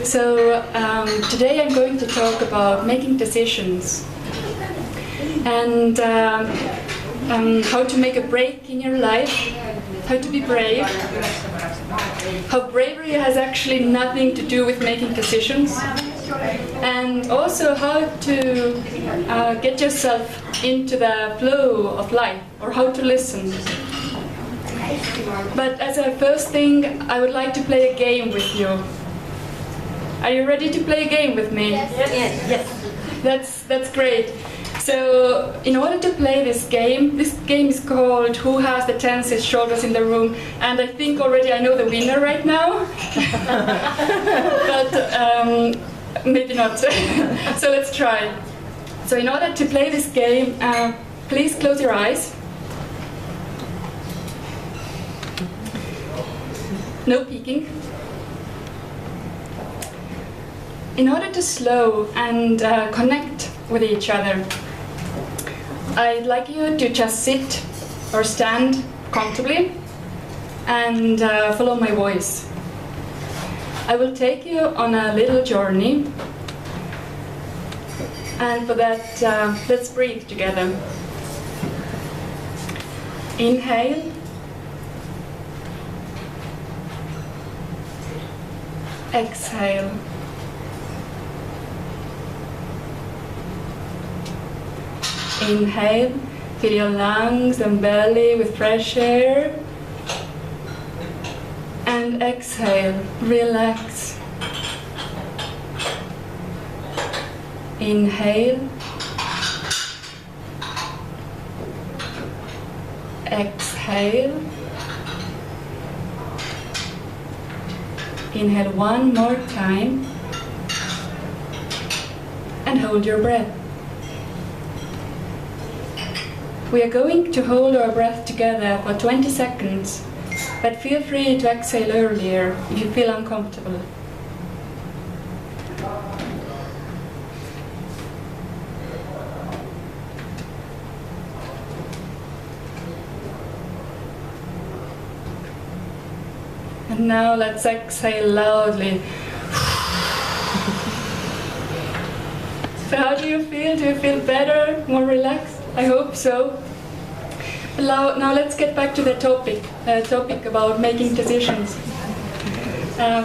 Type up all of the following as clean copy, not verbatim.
Today I'm going to talk about making decisions and how to make a break in your life, how to be brave, how bravery has actually nothing to do with making decisions, and also how to get yourself into the flow of life, or how to listen. But as a first thing, I would like to play a game with you. Are you ready to play a game with me? Yes. That's great. So, in order to play this game is called Who Has the Tensest Shoulders in the Room? And I think already I know the winner right now. But maybe not. So let's try. So in order to play this game, please close your eyes. No peeking. In order to slow and connect with each other, I'd like you to just sit or stand comfortably and follow my voice. I will take you on a little journey, and for that, let's breathe together. Inhale. Exhale. Inhale, fill your lungs and belly with fresh air. And exhale, relax. Inhale. Exhale. Inhale one more time. And hold your breath. We are going to hold our breath together for 20 seconds, but feel free to exhale earlier if you feel uncomfortable. And now let's exhale loudly. So how do you feel? Do you feel better, more relaxed? I hope so. Now let's get back to the topic about making decisions.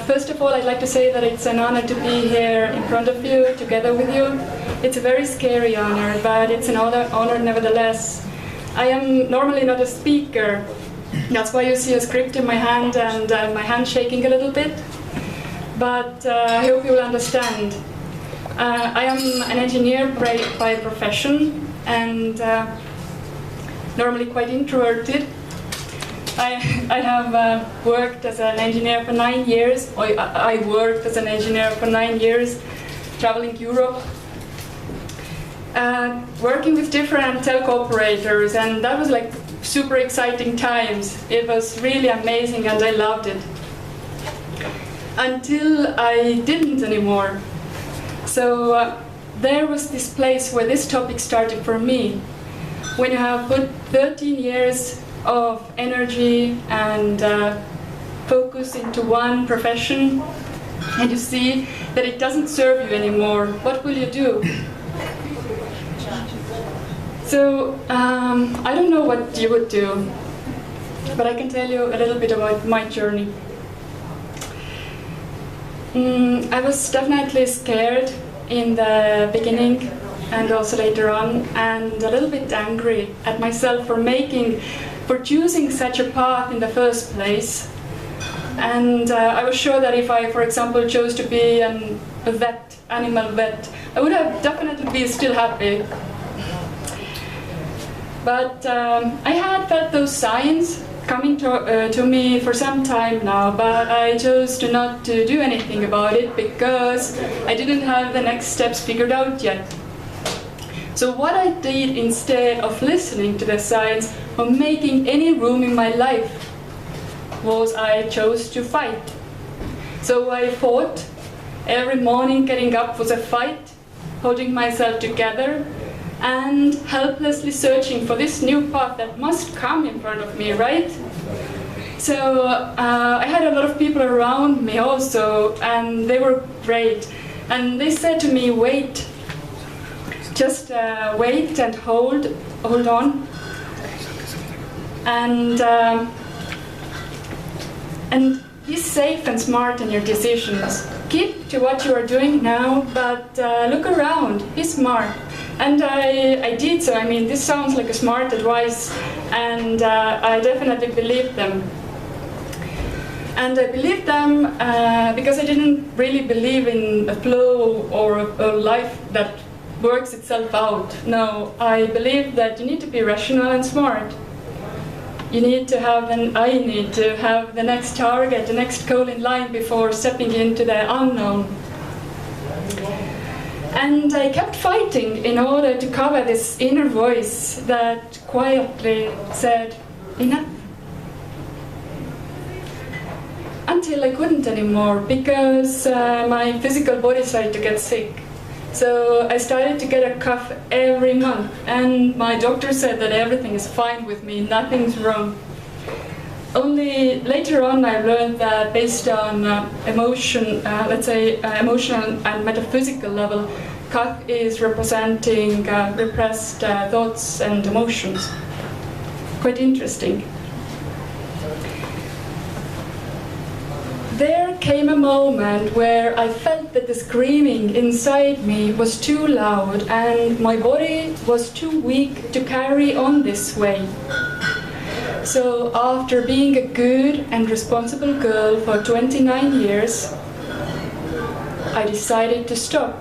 First of all, I'd like to say that it's an honor to be here in front of you, together with you. It's a very scary honor, but it's an honor nevertheless. I am normally not a speaker. That's why you see a script in my hand and my hand shaking a little bit. But I hope you will understand. I am an engineer by profession, and normally quite introverted. I have worked as an engineer for 9 years. I worked as an engineer for 9 years, traveling Europe, working with different telco operators, and that was like super exciting times. It was really amazing and I loved it. Until I didn't anymore. So there was this place where this topic started for me. When you have put 13 years of energy and focus into one profession, and you see that it doesn't serve you anymore, what will you do? So I don't know what you would do, but I can tell you a little bit about my journey. I was definitely scared in the beginning and also later on, and a little bit angry at myself for choosing such a path in the first place. And I was sure that if I, for example, chose to be a vet, animal vet, I would have definitely be still happy. But I had felt those signs coming to me for some time now, but I chose to not to do anything about it because I didn't have the next steps figured out yet. So what I did instead of listening to the signs or making any room in my life was I chose to fight. So I fought. Every morning getting up was a fight, holding myself together and helplessly searching for this new path that must come in front of me, right? So I had a lot of people around me also, and they were great. And they said to me, wait, just wait and hold on. And be safe and smart in your decisions. Keep to what you are doing now, but look around, be smart. And I did so. I mean, this sounds like a smart advice, and I definitely believed them. And I believed them because I didn't really believe in a flow or a life that works itself out. No, I believe that you need to be rational and smart. I need to have the next target, the next goal in line before stepping into the unknown. And I kept fighting in order to cover this inner voice that quietly said, enough. Until I couldn't anymore, because my physical body started to get sick. So I started to get a cough every month, and my doctor said that everything is fine with me, nothing's wrong. Only later on I learned that based on emotional and metaphysical level, cough is representing repressed thoughts and emotions. Quite interesting. There came a moment where I felt that the screaming inside me was too loud and my body was too weak to carry on this way. So after being a good and responsible girl for 29 years, I decided to stop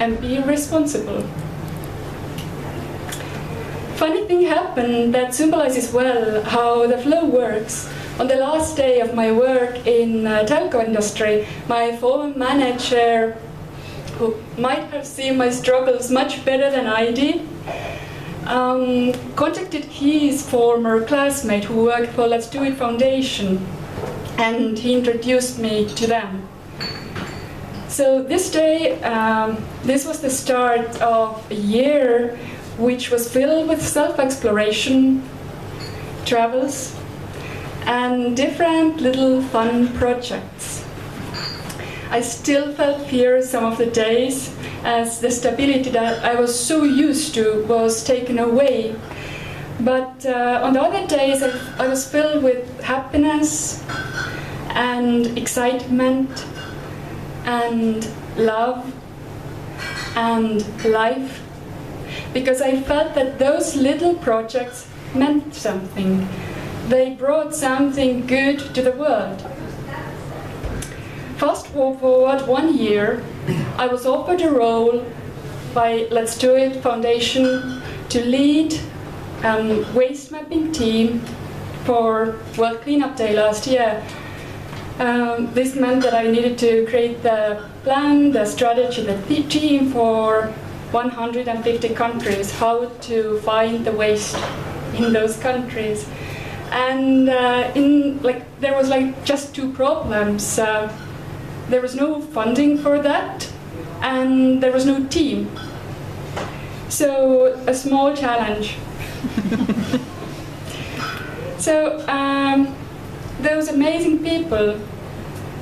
and be responsible. Funny thing happened that symbolizes well how the flow works. On the last day of my work in telco industry, my former manager, who might have seen my struggles much better than I did, contacted his former classmate who worked for Let's Do It Foundation, and he introduced me to them. So this day, this was the start of a year which was filled with self-exploration, travels, and different little fun projects. I still felt fear some of the days, as the stability that I was so used to was taken away. But on the other days, I was filled with happiness and excitement and love and life, because I felt that those little projects meant something. They brought something good to the world. Fast forward 1 year, I was offered a role by Let's Do It Foundation to lead a waste mapping team for World Cleanup Day last year. This meant that I needed to create the plan, the strategy, the team for 150 countries, how to find the waste in those countries. And there was just two problems. There was no funding for that, and there was no team. So a small challenge. So those amazing people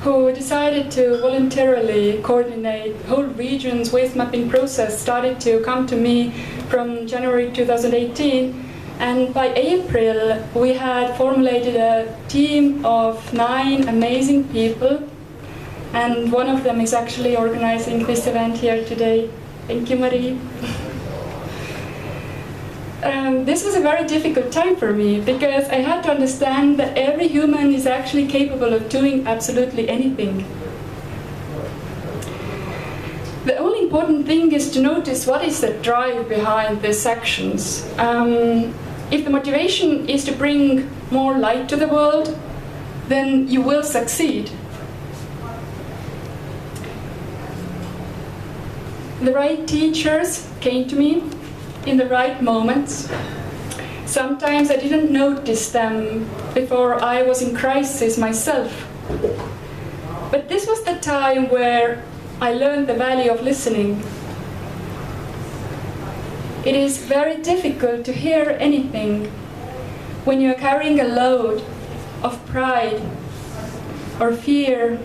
who decided to voluntarily coordinate whole region's waste mapping process started to come to me from January 2018. And by April, we had formulated a team of 9 amazing people, and one of them is actually organizing this event here today. Thank you, Marie. This was a very difficult time for me, because I had to understand that every human is actually capable of doing absolutely anything. The only important thing is to notice what is the drive behind these actions. If the motivation is to bring more light to the world, then you will succeed. The right teachers came to me in the right moments. Sometimes I didn't notice them before I was in crisis myself. But this was the time where I learned the value of listening. It is very difficult to hear anything when you're carrying a load of pride or fear,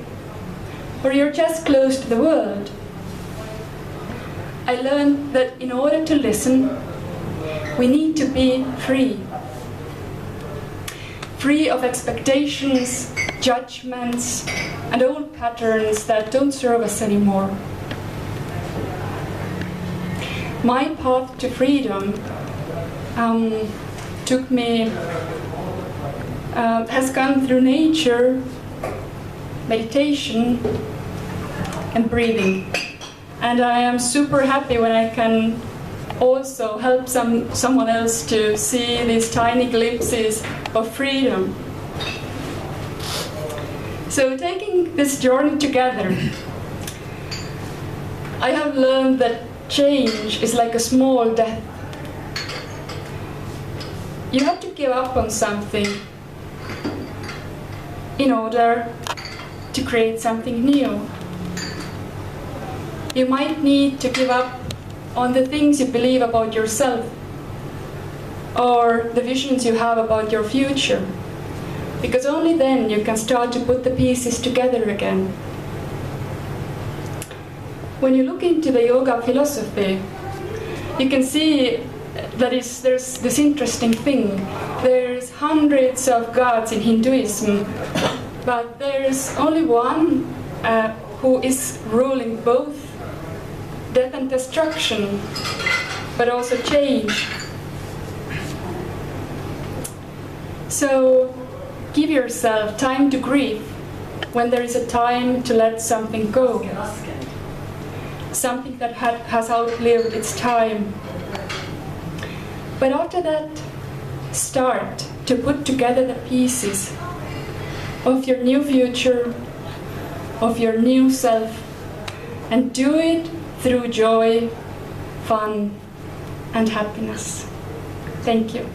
or you're just close to the world, I learned that in order to listen, we need to be free. Free of expectations, judgments, and old patterns that don't serve us anymore. My path to freedom has gone through nature, meditation, and breathing. And I am super happy when I can also help someone else to see these tiny glimpses of freedom. So taking this journey together, I have learned that change is like a small death. You have to give up on something in order to create something new. You might need to give up on the things you believe about yourself or the visions you have about your future, because only then you can start to put the pieces together again. When you look into the yoga philosophy, you can see that there's this interesting thing. There's hundreds of gods in Hinduism, but there's only one who is ruling both death and destruction, but also change. So give yourself time to grieve when there is a time to let something go, something that has outlived its time. But after that, start to put together the pieces of your new future, of your new self, and do it through joy, fun, and happiness. Thank you.